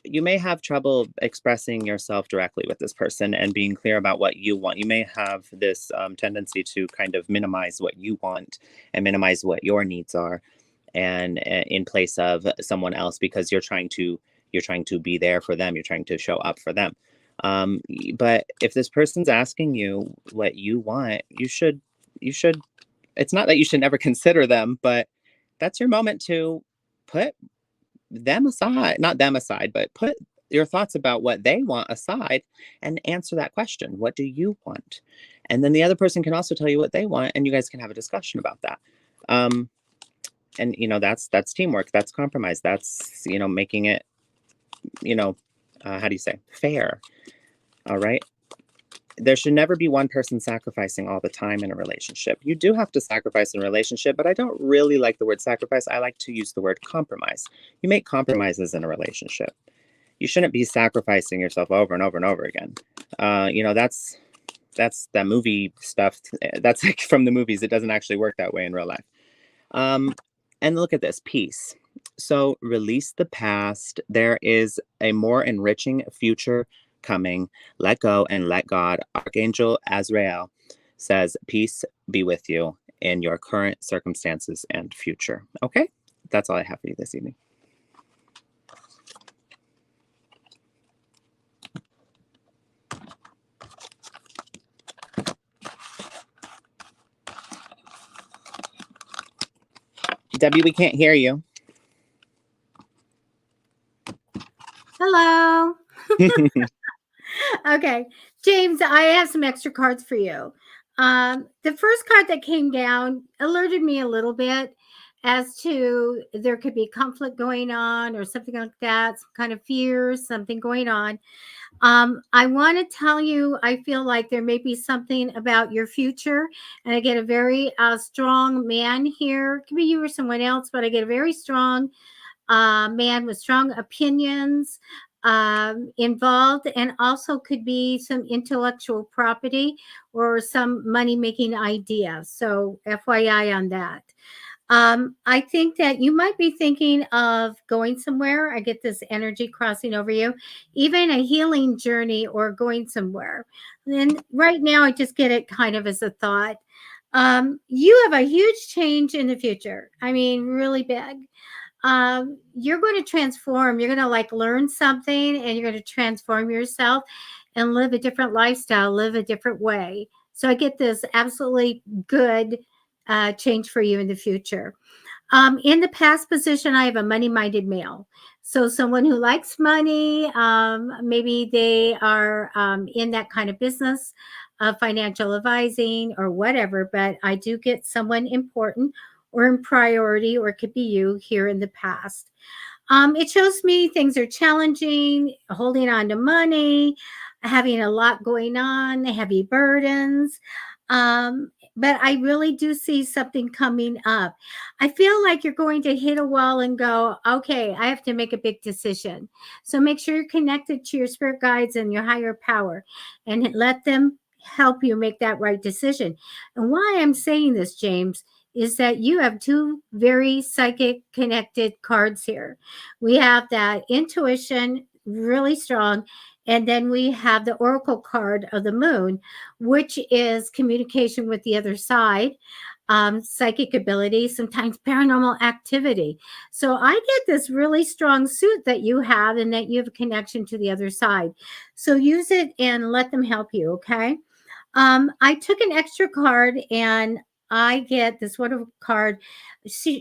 you may have trouble expressing yourself directly with this person and being clear about what you want. You may have this tendency to kind of minimize what you want and minimize what your needs are, and in place of someone else, because you're trying to be there for them. You're trying to show up for them. But if this person's asking you what you want, you should, it's not that you should never consider them, but that's your moment to put them aside, not them aside, but put your thoughts about what they want aside and answer that question. What do you want? And then the other person can also tell you what they want, and you guys can have a discussion about that. And that's teamwork, that's compromise, that's making it how do you say, fair. All right. There should never be one person sacrificing all the time in a relationship. You do have to sacrifice in a relationship, but I don't really like the word sacrifice. I like to use the word compromise. You make compromises in a relationship. You shouldn't be sacrificing yourself over and over and over again. That's that movie stuff. That's like from the movies. It doesn't actually work that way in real life. And look at this, peace. So release the past. There is a more enriching future coming. Let go and let God. Archangel Azrael says, peace be with you in your current circumstances and future. Okay, that's all I have for you this evening. Debbie, we can't hear you. Hello. Okay, James, I have some extra cards for you. The first card that came down alerted me a little bit as to there could be conflict going on or something like that, some kind of fears, something going on. I want to tell you, I feel like there may be something about your future, and I get a very strong man here. It could be you or someone else, but I get a very strong man with strong opinions involved, and also could be some intellectual property or some money-making idea. So FYI on that. I think that you might be thinking of going somewhere. I get this energy crossing over you, even a healing journey or going somewhere. And right now, I just get it kind of as a thought. You have a huge change in the future. I mean, really big. You're going to transform. You're going to learn something, and you're going to transform yourself and live a different lifestyle, live a different way. So I get this absolutely good change for you in the future. In the past position, I have a money-minded male. So someone who likes money, maybe they are in that kind of business, financial advising or whatever, but I do get someone important or in priority, or it could be you here in the past. It shows me things are challenging, holding on to money, having a lot going on, heavy burdens. But I really do see something coming up. I feel like you're going to hit a wall and go, okay, I have to make a big decision. So make sure you're connected to your spirit guides and your higher power, and let them help you make that right decision. And why I'm saying this, James, is that you have two very psychic connected cards here. We have that intuition really strong, and then we have the oracle card of the moon, which is communication with the other side, psychic ability, sometimes paranormal activity. So I get this really strong suit that you have, and that you have a connection to the other side. So use it and let them help you, okay? I took an extra card, and I get this wonderful card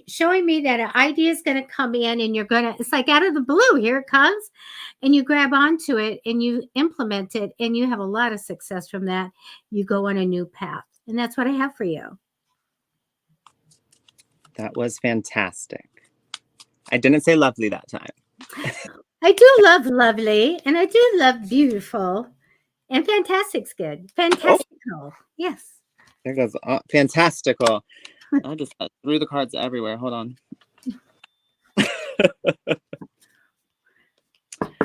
showing me that an idea is going to come in and you're going to, it's like out of the blue, here it comes, and you grab onto it and you implement it and you have a lot of success from that. You go on a new path. And that's what I have for you. That was fantastic. I didn't say lovely that time. I do love lovely and I do love beautiful, and fantastic's good. Fantastical. Yes. There goes fantastical. I just threw the cards everywhere. Hold on.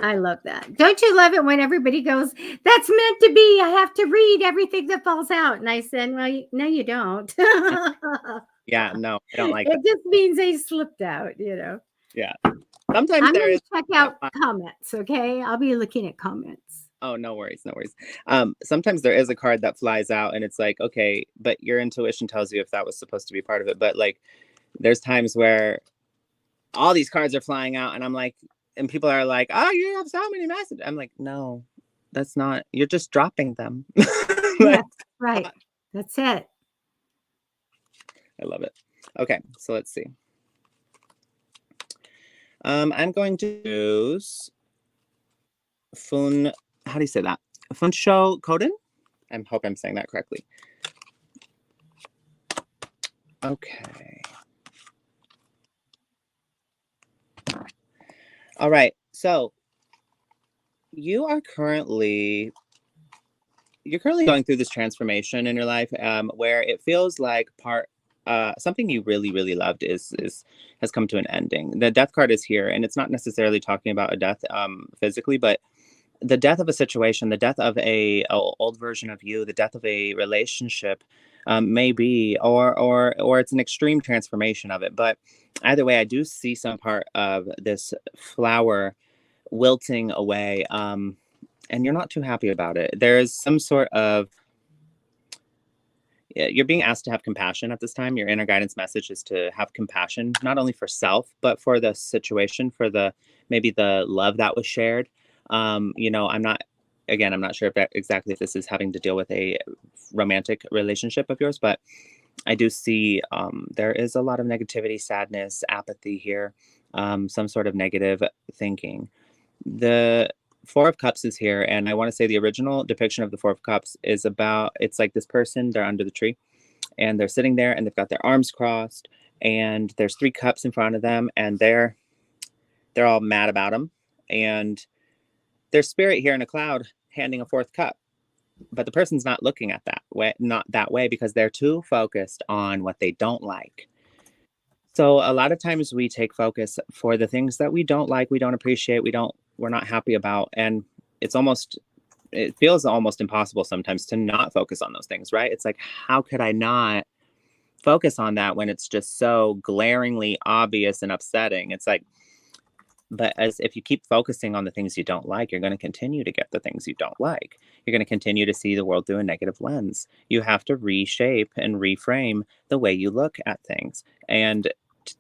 I love that. Don't you love it when everybody goes, that's meant to be. I have to read everything that falls out. And I said, well, no, you don't. Yeah, no, I don't like it that. It just means they slipped out, you know. Yeah. Sometimes I'm there going is. to check out comments, okay? I'll be looking at comments. Oh, no worries, no worries. Sometimes there is a card that flies out and it's like, okay, but your intuition tells you if that was supposed to be part of it. But like, there's times where all these cards are flying out and I'm like, and people are like, oh, you have so many messages. I'm like, no, that's not, you're just dropping them. Yeah, right. That's it. I love it. Okay, so let's see. I'm going to use how do you say that? Funsho Koden? I hope I'm saying that correctly. Okay. All right. So you're currently going through this transformation in your life, where it feels like something you really, really loved has come to an ending. The death card is here, and it's not necessarily talking about a death physically, but the death of a situation, the death of a old version of you, the death of a relationship, maybe, or it's an extreme transformation of it. But either way, I do see some part of this flower wilting away, and you're not too happy about it. There is some sort of you're being asked to have compassion at this time. Your inner guidance message is to have compassion, not only for self, but for the situation, for maybe the love that was shared. I'm not sure exactly if this is having to deal with a romantic relationship of yours, but I do see there is a lot of negativity, sadness, apathy here, some sort of negative thinking. The Four of Cups is here, and I want to say the original depiction of the Four of Cups is it's like this person, they're under the tree, and they're sitting there, and they've got their arms crossed, and there's 3 cups in front of them, and they're all mad about them, and there's spirit here in a cloud handing a 4th cup, but the person's not looking at not that way, because they're too focused on what they don't like. So a lot of times we take focus for the things that we don't like, we don't appreciate, we're not happy about. And it feels almost impossible sometimes to not focus on those things, right? It's like, how could I not focus on that when it's just so glaringly obvious and upsetting? It's like, but as if you keep focusing on the things you don't like, you're going to continue to get the things you don't like. You're going to continue to see the world through a negative lens. You have to reshape and reframe the way you look at things. And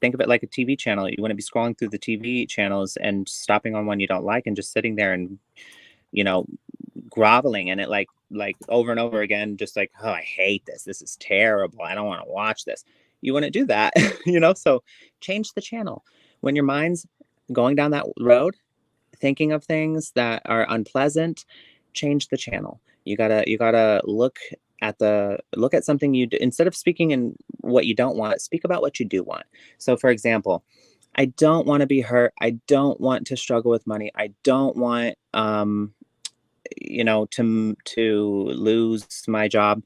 think of it like a TV channel. You want to be scrolling through the TV channels and stopping on one you don't like and just sitting there and, groveling in it like over and over again, just like, oh, I hate this. This is terrible. I don't want to watch this. You want to do that, so change the channel. When your mind's going down that road, thinking of things that are unpleasant, change the channel. You gotta look at something instead of speaking in what you don't want, speak about what you do want. So for example, I don't want to be hurt. I don't want to struggle with money. I don't want to lose my job.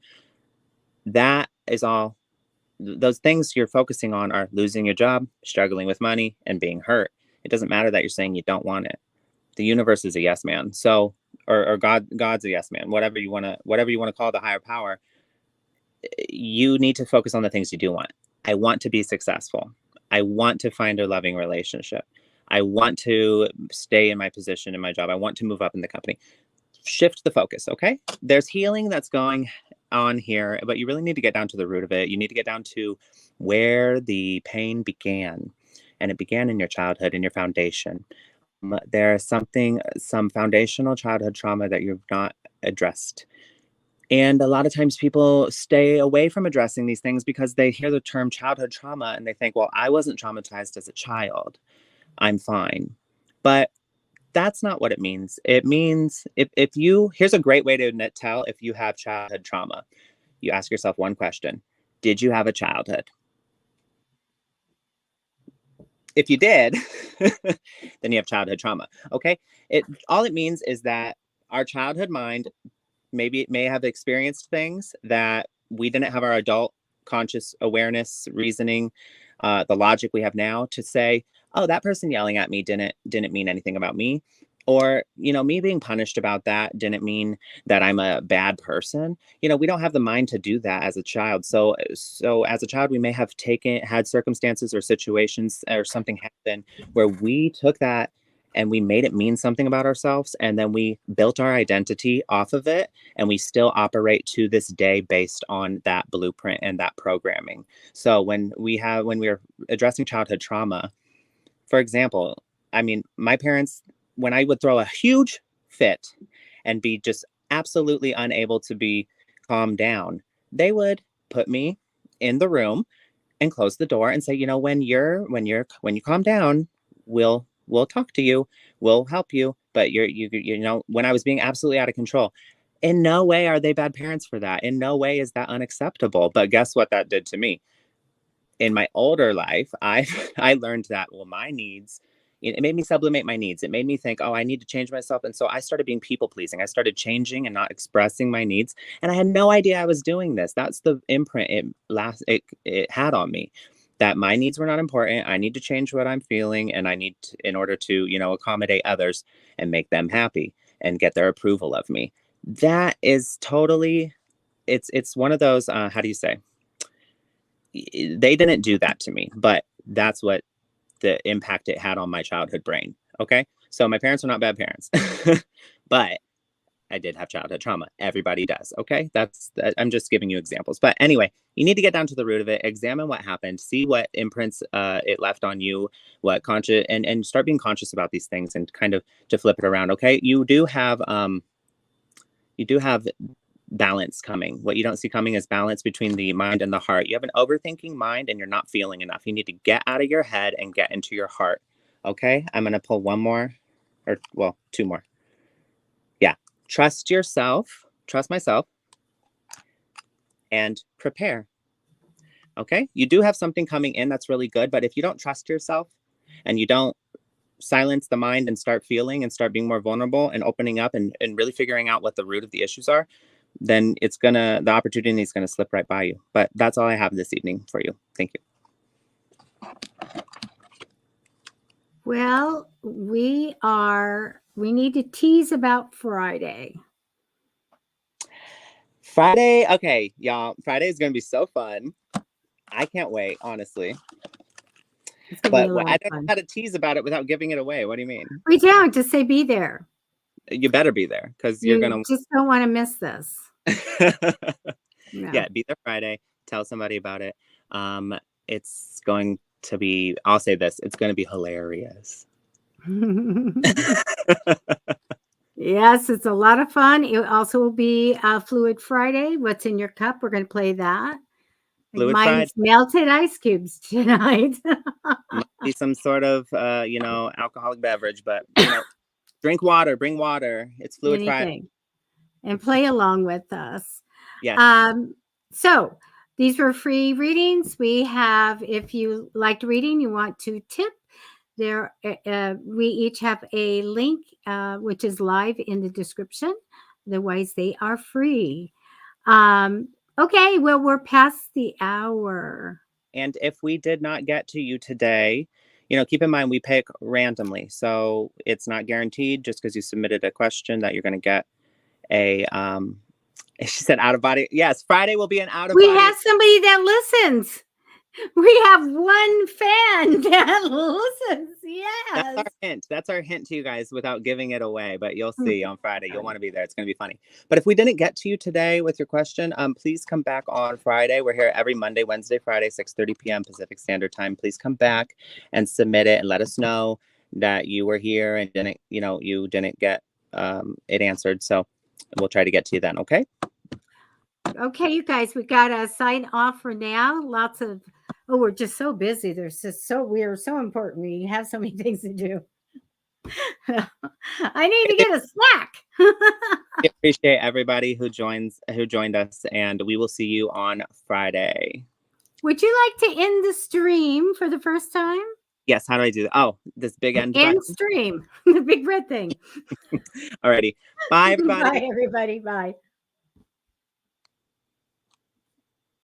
That is all. Those things you're focusing on are losing your job, struggling with money, and being hurt. It doesn't matter that you're saying you don't want it. The universe is a yes man. So, or God's a yes man. Whatever you want to call the higher power. You need to focus on the things you do want. I want to be successful. I want to find a loving relationship. I want to stay in my position in my job. I want to move up in the company. Shift the focus, okay? There's healing that's going on here, but you really need to get down to the root of it. You need to get down to where the pain began. And it began in your childhood, in your foundation. There's some foundational childhood trauma that you've not addressed. And a lot of times people stay away from addressing these things because they hear the term childhood trauma and they think, well, I wasn't traumatized as a child, I'm fine. But that's not what it means. It means if you, here's a great way to tell if you have childhood trauma. You ask yourself one question: did you have a childhood? If you did, then you have childhood trauma. Okay. All it means is that our childhood mind maybe it may have experienced things that we didn't have our adult conscious awareness, reasoning, the logic we have now to say, oh, that person yelling at me didn't mean anything about me. Or, me being punished about that didn't mean that I'm a bad person. We don't have the mind to do that as a child. So as a child, we may have had circumstances or situations or something happen where we took that and we made it mean something about ourselves, and then we built our identity off of it, and we still operate to this day based on that blueprint and that programming. So when we're addressing childhood trauma, for example, I mean, my parents, when I would throw a huge fit and be just absolutely unable to be calmed down, they would put me in the room and close the door and say, when you calm down, we'll talk to you, we'll help you. But when I was being absolutely out of control, in no way are they bad parents for that. In no way is that unacceptable. But guess what that did to me? In my older life, I learned that, well, my needs, it made me sublimate my needs. It made me think, oh, I need to change myself. And so I started being people pleasing. I started changing and not expressing my needs. And I had no idea I was doing this. That's the imprint it had on me, that my needs were not important. I need to change what I'm feeling. And I need to, in order to, accommodate others and make them happy and get their approval of me. That is totally, it's one of those, how do you say? They didn't do that to me, but that's what the impact it had on my childhood brain. Okay. So my parents are not bad parents, but I did have childhood trauma. Everybody does. Okay. I'm just giving you examples. But anyway, you need to get down to the root of it, examine what happened, see what imprints it left on you, what conscious, and start being conscious about these things and kind of to flip it around. Okay. You do have balance coming. What you don't see coming is balance between the mind and the heart. You have an overthinking mind and you're not feeling enough. You need to get out of your head and get into your heart. Okay. I'm going to pull one more two more. Yeah. Trust yourself, trust myself, and prepare. Okay. You do have something coming in that's really good, but if you don't trust yourself and you don't silence the mind and start feeling and start being more vulnerable and opening up and really figuring out what the root of the issues are, then the opportunity is gonna slip right by you. But that's all I have this evening for you. Thank you. Well, we need to tease about Friday. Friday, okay, y'all. Friday is gonna be so fun. I can't wait, honestly. But I don't know how to tease about it without giving it away. What do you mean? We don't. Just say be there. You better be there because you're gonna just don't want to miss this. No. Yeah, be there Friday. Tell somebody about it. It's going to be, I'll say this, it's going to be hilarious. Yes, it's a lot of fun. It also will be Fluid Friday. What's in your cup? We're going to play that. Mine's melted ice cubes tonight. Might be some sort of, alcoholic beverage, but, drink water, bring water. It's Fluid Friday. And play along with us. Yes. So these were free readings. We have, if you liked reading, you want to tip, there, we each have a link, which is live in the description. Otherwise, they are free. Okay, well, we're past the hour. And if we did not get to you today, keep in mind we pick randomly. So it's not guaranteed just because you submitted a question that you're going to get a, she said out of body. Yes, Friday will be an out of body. We have somebody that listens. We have one fan that listens. Yes. That's our hint to you guys without giving it away. But you'll see on Friday. You'll want to be there. It's going to be funny. But if we didn't get to you today with your question, please come back on Friday. We're here every Monday, Wednesday, Friday, 6:30 p.m. Pacific Standard Time. Please come back and submit it and let us know that you were here and you didn't get it answered. So we'll try to get to you then. Okay. Okay, you guys, we got to sign off for now. Lots of, we're just so busy. We're so important. We have so many things to do. I need to get a snack. I appreciate everybody who joined us, and we will see you on Friday. Would you like to end the stream for the first time? Yes, how do I do that? Oh, this big end End button? stream. The big red thing. Alrighty. Bye, everybody. Bye, everybody. Bye.